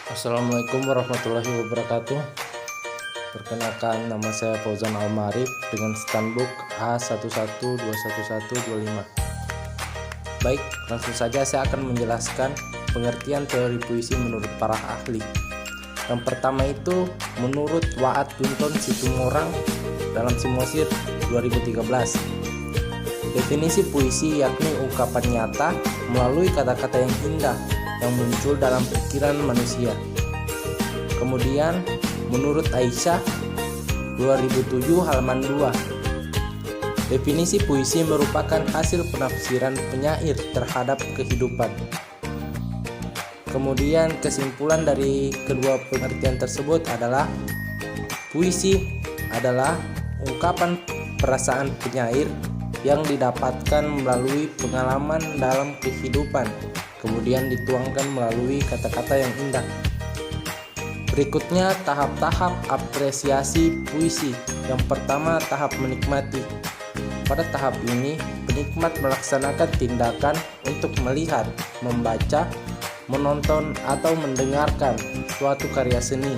Assalamualaikum warahmatullahi wabarakatuh. Perkenalkan, nama saya Fauzan Almarif dengan standbook A11211125. Baik, langsung saja saya akan menjelaskan pengertian teori puisi menurut para ahli. Yang pertama itu menurut Waad Dunton Situmorang dalam Simosir 2013. Definisi puisi yakni ungkapan nyata melalui kata-kata yang indah yang muncul dalam pikiran manusia. Kemudian menurut Aisyah 2007 halaman 2, definisi puisi merupakan hasil penafsiran penyair terhadap kehidupan. Kemudian kesimpulan dari kedua pengertian tersebut adalah puisi adalah ungkapan perasaan penyair yang didapatkan melalui pengalaman dalam kehidupan, kemudian dituangkan melalui kata-kata yang indah. Berikutnya tahap-tahap apresiasi puisi. Yang pertama, tahap menikmati. Pada tahap ini, penikmat melaksanakan tindakan untuk melihat, membaca, menonton, atau mendengarkan suatu karya seni.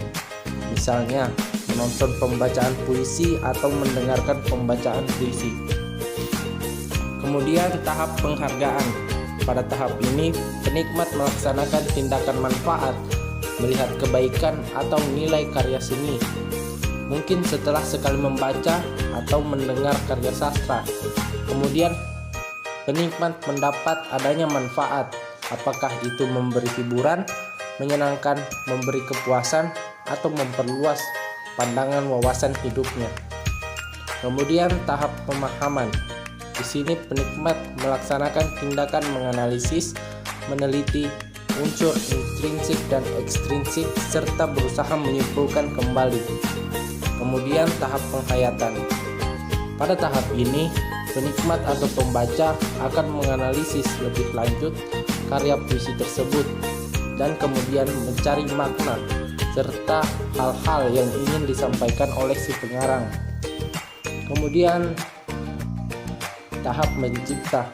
Misalnya, menonton pembacaan puisi atau mendengarkan pembacaan puisi. Kemudian tahap penghargaan. Pada tahap ini, penikmat melaksanakan tindakan manfaat, melihat kebaikan atau nilai karya seni. Mungkin setelah sekali membaca atau mendengar karya sastra. Kemudian, penikmat mendapat adanya manfaat, apakah itu memberi hiburan, menyenangkan, memberi kepuasan, atau memperluas pandangan wawasan hidupnya. Kemudian tahap pemahaman. Di sini penikmat melaksanakan tindakan menganalisis, meneliti unsur intrinsik dan ekstrinsik serta berusaha menyimpulkan kembali. Kemudian tahap penghayatan. Pada tahap ini, penikmat atau pembaca akan menganalisis lebih lanjut karya puisi tersebut dan kemudian mencari makna serta hal-hal yang ingin disampaikan oleh si pengarang. Kemudian tahap mencipta.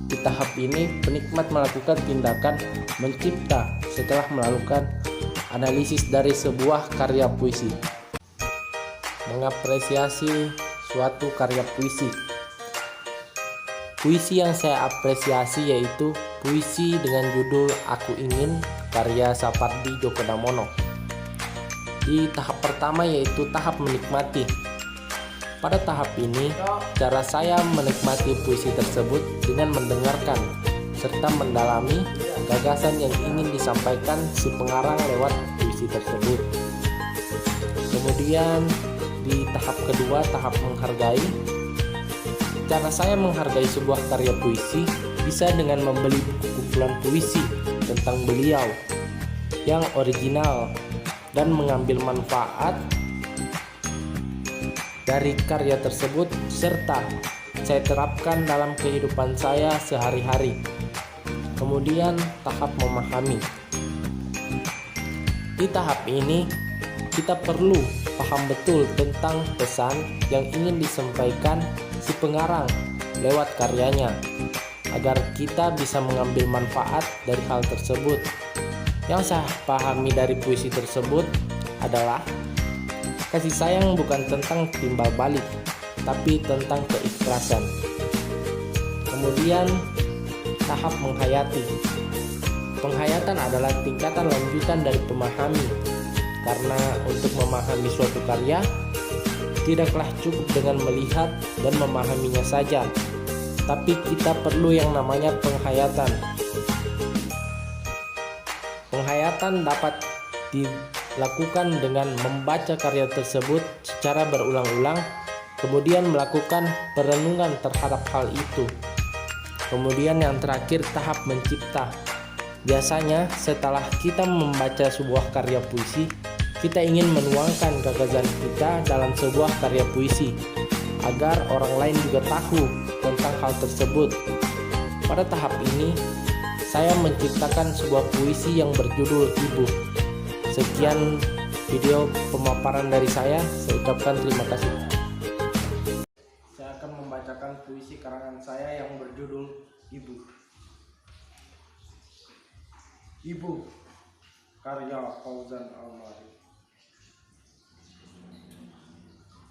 Di tahap ini, penikmat melakukan tindakan mencipta setelah melakukan analisis dari sebuah karya puisi. Mengapresiasi suatu karya puisi. Puisi yang saya apresiasi yaitu puisi dengan judul Aku Ingin karya Sapardi Djoko Damono. Di tahap pertama yaitu tahap menikmati. Pada tahap ini, cara saya menikmati puisi tersebut dengan mendengarkan serta mendalami gagasan yang ingin disampaikan si pengarang lewat puisi tersebut. Kemudian di tahap kedua, tahap menghargai. Cara saya menghargai sebuah karya puisi bisa dengan membeli buku kumpulan puisi tentang beliau yang original dan mengambil manfaat dari karya tersebut serta saya terapkan dalam kehidupan saya sehari-hari. Kemudian tahap memahami. Di tahap ini kita perlu paham betul tentang pesan yang ingin disampaikan si pengarang lewat karyanya agar kita bisa mengambil manfaat dari hal tersebut. Yang saya pahami dari puisi tersebut adalah kasih sayang bukan tentang timbal balik, tapi tentang keikhlasan. Kemudian tahap menghayati. Penghayatan adalah tingkatan lanjutan dari pemahami. Karena untuk memahami suatu karya, tidaklah cukup dengan melihat dan memahaminya saja, tapi kita perlu yang namanya penghayatan. Penghayatan dapat dilakukan dengan membaca karya tersebut secara berulang-ulang, kemudian melakukan perenungan terhadap hal itu. Kemudian yang terakhir, tahap mencipta. Biasanya setelah kita membaca sebuah karya puisi, kita ingin menuangkan gagasan kita dalam sebuah karya puisi agar orang lain juga tahu tentang hal tersebut. Pada tahap ini, saya menciptakan sebuah puisi yang berjudul Ibu. Sekian video pemaparan dari saya ucapkan terima kasih. Saya akan membacakan puisi karangan saya yang berjudul Ibu. Ibu, Karya Fauzan Al-Mari.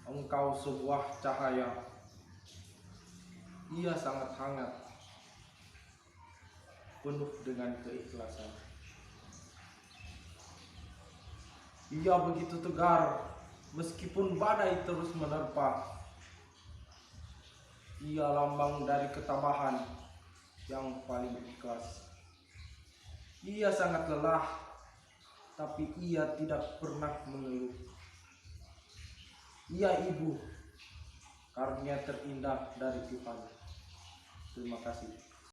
Engkau sebuah cahaya, ia sangat hangat, penuh dengan keikhlasan. Ia begitu tegar, meskipun badai terus menerpa. Ia lambang dari ketabahan yang paling ikhlas. Ia sangat lelah, tapi ia tidak pernah mengeluh. Ia ibu, karunia terindah dari Tuhan. Terima kasih.